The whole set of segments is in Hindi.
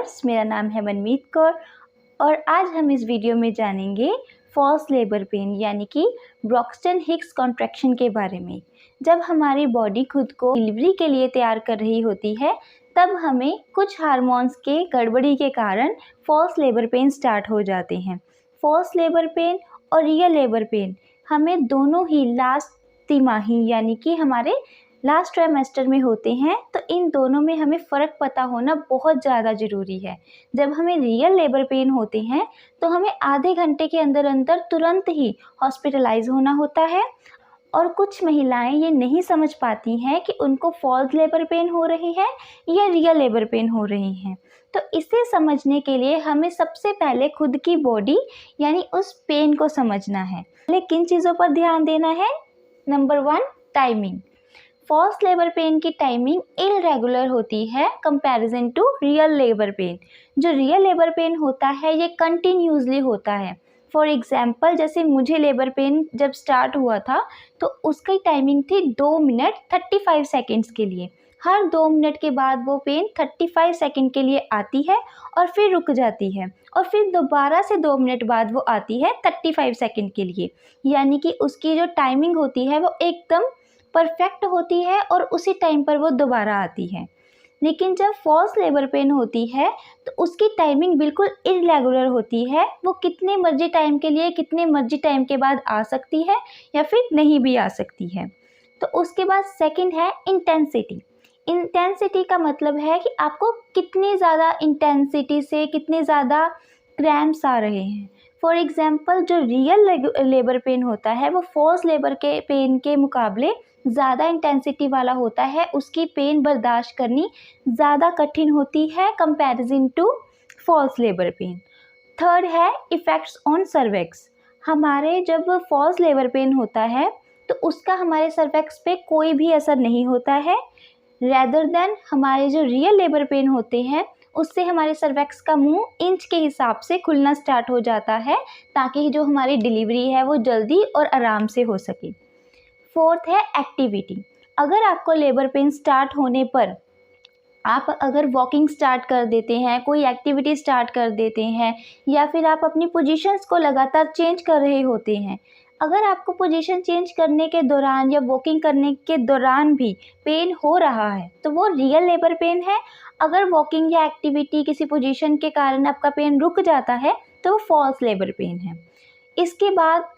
व्यूअर्स, मेरा नाम है मनमीत कौर और आज हम इस वीडियो में जानेंगे फॉल्स लेबर पेन यानी कि ब्रॉक्सटन हिक्स कॉन्ट्रैक्शन के बारे में। जब हमारी बॉडी खुद को डिलीवरी के लिए तैयार कर रही होती है तब हमें कुछ हार्मोन्स के गड़बड़ी के कारण फॉल्स लेबर पेन स्टार्ट हो जाते हैं। फॉल्स लेबर पेन और रियल लेबर पेन हमें दोनों ही लास्ट तिमाही यानी कि हमारे लास्ट ट्राइमेस्टर में होते हैं, तो इन दोनों में हमें फ़र्क पता होना बहुत ज़्यादा ज़रूरी है। जब हमें रियल लेबर पेन होते हैं तो हमें आधे घंटे के अंदर अंदर तुरंत ही हॉस्पिटलाइज होना होता है और कुछ महिलाएं ये नहीं समझ पाती हैं कि उनको फॉल्स लेबर पेन हो रही है या रियल लेबर पेन हो रही हैं। तो इसे समझने के लिए हमें सबसे पहले खुद की बॉडी यानी उस पेन को समझना है। पहले किन चीज़ों पर ध्यान देना है? Number 1, timing. False labour pain की टाइमिंग इरेगुलर होती है comparison to real labour pain. जो रियल लेबर पेन होता है ये कंटिन्यूसली होता है। फॉर एग्जाम्पल, जैसे मुझे लेबर पेन जब स्टार्ट हुआ था तो उसकी टाइमिंग थी 2 मिनट 35 सेकेंड्स के लिए। हर 2 मिनट के बाद वो पेन 35 सेकेंड के लिए आती है और फिर रुक जाती है और फिर दोबारा से 2 मिनट बाद वो आती है 35 सेकेंड के लिए। यानी कि उसकी जो टाइमिंग होती है वो एकदम परफेक्ट होती है और उसी टाइम पर वो दोबारा आती है। लेकिन जब फॉल्स लेबर पेन होती है तो उसकी टाइमिंग बिल्कुल इरेगुलर होती है। वो कितने मर्जी टाइम के लिए कितने मर्जी टाइम के बाद आ सकती है या फिर नहीं भी आ सकती है। तो उसके बाद सेकंड है इंटेंसिटी। इंटेंसिटी का मतलब है कि आपको कितनी ज़्यादा इंटेंसिटी से कितने ज़्यादा क्रैम्प्स आ रहे हैं। फॉर एग्जाम्पल, जो रियल लेबर पेन होता है वो फॉल्स लेबर के पेन के मुकाबले ज़्यादा इंटेंसिटी वाला होता है। उसकी पेन बर्दाश्त करनी ज़्यादा कठिन होती है comparison to false labour pain. Third है इफ़ेक्ट्स ऑन सर्वेक्स। हमारे जब फॉल्स लेबर पेन होता है तो उसका हमारे सर्वेक्स पे कोई भी असर नहीं होता है। रेदर देन हमारे जो रियल लेबर पेन होते हैं उससे हमारे सर्वेक्स का मुंह इंच के हिसाब से खुलना स्टार्ट हो जाता है ताकि जो हमारी डिलीवरी है वो जल्दी और आराम से हो सके। फोर्थ है एक्टिविटी। अगर आपको लेबर पेन स्टार्ट होने पर आप अगर वॉकिंग स्टार्ट कर देते हैं, कोई एक्टिविटी स्टार्ट कर देते हैं या फिर आप अपनी पोजीशंस को लगातार चेंज कर रहे होते हैं, अगर आपको पोजीशन चेंज करने के दौरान या वॉकिंग करने के दौरान भी पेन हो रहा है तो वो रियल लेबर पेन है। अगर वॉकिंग या एक्टिविटी किसी पोजीशन के कारण आपका पेन रुक जाता है तो वो फॉल्स लेबर पेन है। इसके बाद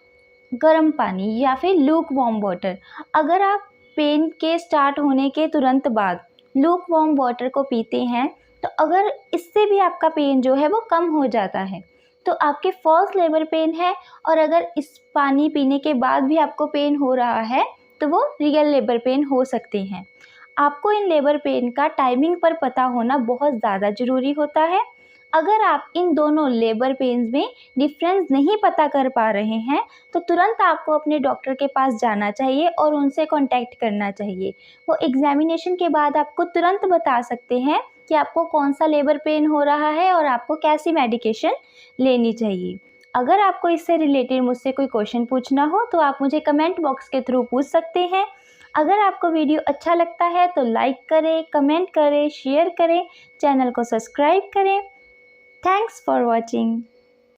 गर्म पानी या फिर लूक वार्म वाटर। अगर आप पेन के स्टार्ट होने के तुरंत बाद लूक वार्म वाटर को पीते हैं तो अगर इससे भी आपका पेन जो है वो कम हो जाता है तो आपके फॉल्स लेबर पेन है। और अगर इस पानी पीने के बाद भी आपको पेन हो रहा है तो वो रियल लेबर पेन हो सकते हैं। आपको इन लेबर पेन का टाइमिंग पर पता होना बहुत ज़्यादा ज़रूरी होता है। अगर आप इन दोनों लेबर पेन्स में डिफरेंस नहीं पता कर पा रहे हैं तो तुरंत आपको अपने डॉक्टर के पास जाना चाहिए और उनसे कांटेक्ट करना चाहिए। वो एग्जामिनेशन के बाद आपको तुरंत बता सकते हैं कि आपको कौन सा लेबर पेन हो रहा है और आपको कैसी मेडिकेशन लेनी चाहिए। अगर आपको इससे रिलेटेड मुझसे कोई क्वेश्चन पूछना हो तो आप मुझे कमेंट बॉक्स के थ्रू पूछ सकते हैं। अगर आपको वीडियो अच्छा लगता है तो लाइक करें, कमेंट करें, शेयर करें, चैनल को सब्सक्राइब करें। Thanks for watching.